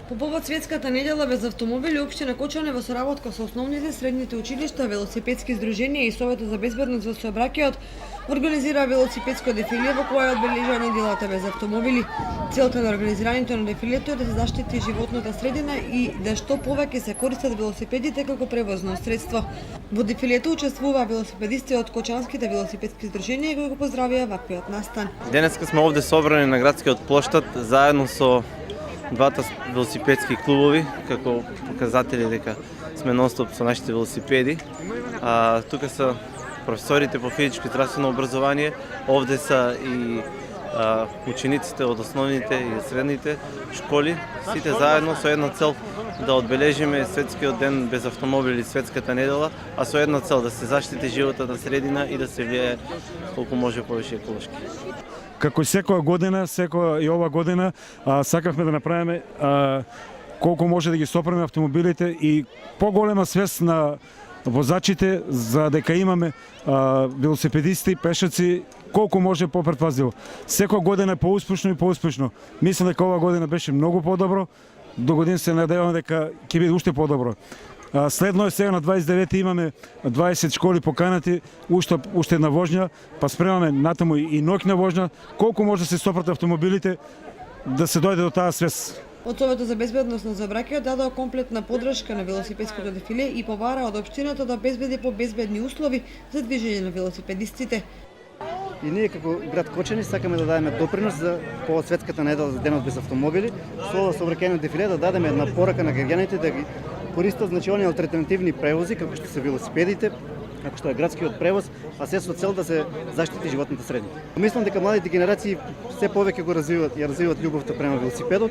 По повод светската недела без автомобили, општина Кочанево во соработка со основните средните училишта, велосипедски здруженија и Советот за безбедност во сообраќајот организира велосипедско дефиле во кое одбележа неделата без автомобили. Целта на организирањето на дефилето е да се заштити животната средина и да што повеќе се користат велосипедите како превозно средство. Во дефилето учествуваа велосипедисти од Кочанските велосипедски здруженија кои го поздравија ваквиот настан. Денеска сме овде собрани на градскиот плоштад заедно со двата велосипедски клубови, како показатели дека сме нон-стоп со нашите велосипеди. Тука се професорите по физичко и здравствено образование, овде се и учениците од основните и средните школи, сите заедно со една цел да одбележиме светскиот ден без автомобили, светската недела, а со една цел да се заштити животната средина и да се влијае колку може повеќе еколошки. Како и секоја година, и ова година, сакавме да направиме колку може да ги сопреме автомобилите и поголема свест на возачите за дека имаме велосипедисти, пешаци, колку може попретпазливо. Секоја година е поуспешно и поуспешно. Мислам дека ова година беше многу подобро. До година се надеваме дека ќе биде уште подобро. Следно е сега на 29 имаме 20 школи поканати, уште една вожња, па спремаме натаму и ноќна вожња, колку може да се сопрат автомобилите да се дојде до таа свест. Од Советот за безбедност на сообраќајот дадоа комплетна подршка на велосипедското дефиле и побара од општината да обезбеди побезбедни услови за движење на велосипедистите. И ние како град Кочани сакаме да дадеме допринос за повод светската недела за денот без автомобили, со ова сообраќајно дефиле да дадеме една порака на граѓаните да ги користат они алтернативни превози како што се велосипедите, како што е градскиот превоз, а се со цел да се заштити животната средина. Мислам дека младите генерации се повеќе го развиваат љубовта према велосипедот.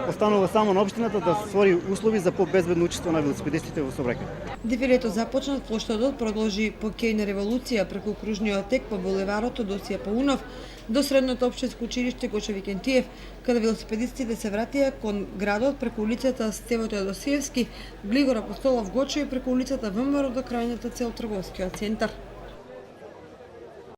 Останува само на општината да створи услови за побезбедно учество на велосипедистите во сообраќај. Дефилето започна, плоштадот продолжи по Кејна револуција преку кружниот тек по булеварот од Осија Паунов до средното општинско училиште Гочо Викентиев, каде велосипедистите се вратија кон градот преку улицата Стевоје Досиевски, Глигор Апостолов Гочо и преку улицата ВМРО до крајната цел трговскиот центар.